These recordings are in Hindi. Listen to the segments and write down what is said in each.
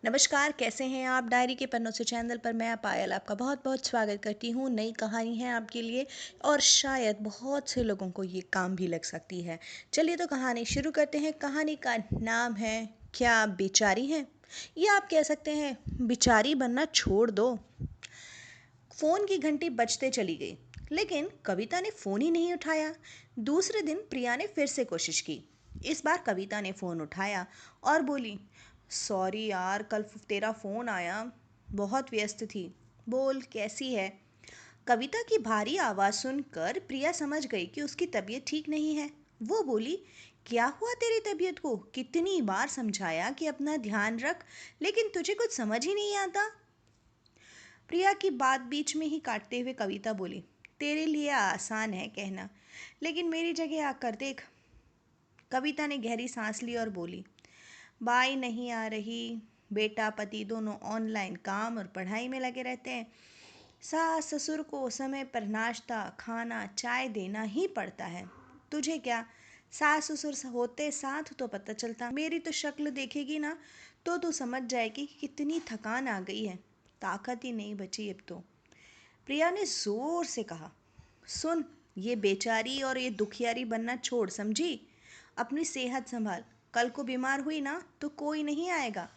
नमस्कार, कैसे हैं आप? डायरी के पन्नों से चैनल पर मैं पायल आपका बहुत-बहुत स्वागत करती हूँ। नई कहानी है आपके लिए और शायद बहुत से लोगों को ये काम भी लग सकती है। चलिए तो कहानी शुरू करते हैं। कहानी का नाम है क्या आप बेचारी हैं? या आप कह सकते हैं बेचारी बनना छोड़ दो। फ़ोन की घंटी बजते चली गई, लेकिन कविता ने फ़ोन ही नहीं उठाया। दूसरे दिन प्रिया ने फिर से कोशिश की। इस बार कविता ने फ़ोन उठाया और बोली, सॉरी यार, कल तेरा फ़ोन आया, बहुत व्यस्त थी। बोल, कैसी है? कविता की भारी आवाज़ सुनकर प्रिया समझ गई कि उसकी तबीयत ठीक नहीं है। वो बोली, क्या हुआ तेरी तबीयत को? कितनी बार समझाया कि अपना ध्यान रख, लेकिन तुझे कुछ समझ ही नहीं आता। प्रिया की बात बीच में ही काटते हुए कविता बोली, तेरे लिए आसान है कहना, लेकिन मेरी जगह आकर देख। कविता ने गहरी सांस ली और बोली, बाई नहीं आ रही। बेटा पति दोनों ऑनलाइन काम और पढ़ाई में लगे रहते हैं। सास ससुर को समय पर नाश्ता खाना चाय देना ही पड़ता है। तुझे क्या, सास ससुर होते साथ तो पता चलता। मेरी तो शक्ल देखेगी ना तो तू समझ जाएगी कि कितनी थकान आ गई है। ताकत ही नहीं बची अब तो। प्रिया ने जोर से कहा, सुन, ये बेचारी और ये दुखियारी बनना छोड़, समझी? अपनी सेहत संभाल। कल को बीमार हुई ना तो कोई नहीं आएगा।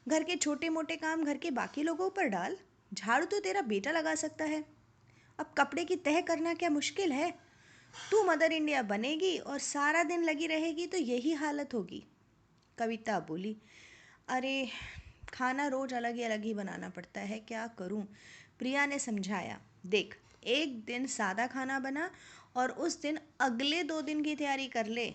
घर के छोटे मोटे काम घर के बाकी लोगों पर डाल। झाड़ू तो तेरा बेटा लगा सकता है। अब कपड़े की तह करना क्या मुश्किल है? तू मदर इंडिया बनेगी और सारा दिन लगी रहेगी तो यही हालत होगी। कविता बोली, अरे खाना रोज अलग ही बनाना पड़ता है, क्या करूं? प्रिया ने समझाया, देख, एक दिन सादा खाना बना और उस दिन अगले 2 दिन की तैयारी कर ले।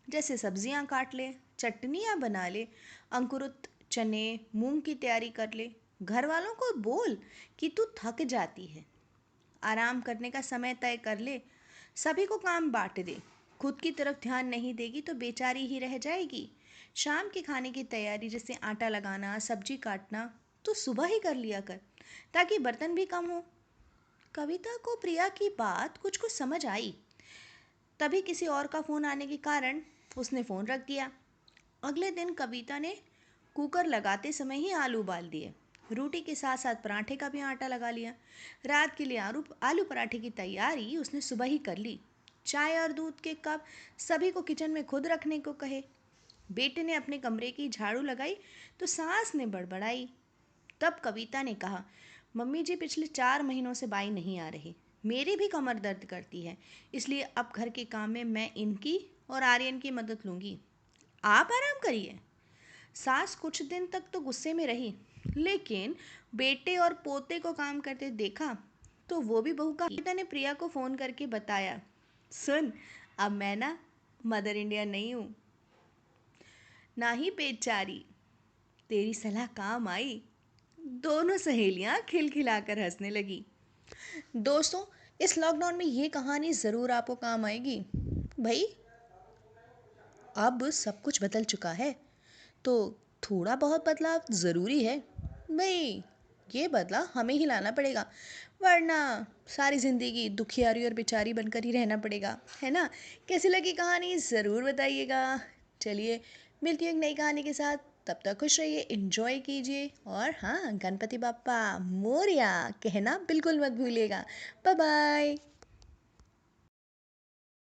जैसे सब्जियां काट ले, चटनियां बना ले, अंकुरित चने मूंग की तैयारी कर ले। घर वालों को बोल कि तू थक जाती है, आराम करने का समय तय कर ले। सभी को काम बांट दे। खुद की तरफ ध्यान नहीं देगी तो बेचारी ही रह जाएगी। शाम के खाने की तैयारी जैसे आटा लगाना सब्जी काटना तो सुबह ही कर लिया कर, ताकि बर्तन भी कम हो। कविता को प्रिया की बात कुछ कुछ समझ आई। तभी किसी और का फ़ोन आने के कारण उसने फ़ोन रख दिया। अगले दिन कविता ने कुकर लगाते समय ही आलू उबाल दिए। रोटी के साथ साथ पराठे का भी आटा लगा लिया। रात के लिए आलू आलू पराठे की तैयारी उसने सुबह ही कर ली। चाय और दूध के कप सभी को किचन में खुद रखने को कहे। बेटे ने अपने कमरे की झाड़ू लगाई तो सास ने बड़बड़ाई। तब कविता ने कहा, मम्मी जी पिछले 4 महीनों से बाई नहीं आ रही। मेरी भी कमर दर्द करती है, इसलिए अब घर के काम में मैं इनकी और आर्यन की मदद लूँगी। आप आराम करिए। सास कुछ दिन तक तो गुस्से में रही, लेकिन बेटे और पोते को काम करते देखा तो वो भी बहू का। पिता ने प्रिया को फ़ोन करके बताया, सुन, अब मैं ना मदर इंडिया नहीं हूँ, ना ही बेचारी। तेरी सलाह काम आई। दोनों सहेलियां खिलखिलाकर हंसने लगी। दोस्तों, इस लॉकडाउन में ये कहानी ज़रूर आपको काम आएगी। भाई, अब सब कुछ बदल चुका है तो थोड़ा बहुत बदलाव ज़रूरी है। भाई, ये बदलाव हमें ही लाना पड़ेगा, वरना सारी ज़िंदगी दुखियारी और बेचारी बनकर ही रहना पड़ेगा, है ना? कैसी लगी कहानी ज़रूर बताइएगा। चलिए, मिलती हूँ एक नई कहानी के साथ। तब तक खुश रहिए, एंजॉय कीजिए और हाँ, गणपति बाप्पा मोरया कहना बिल्कुल मत भूलिएगा। Bye bye.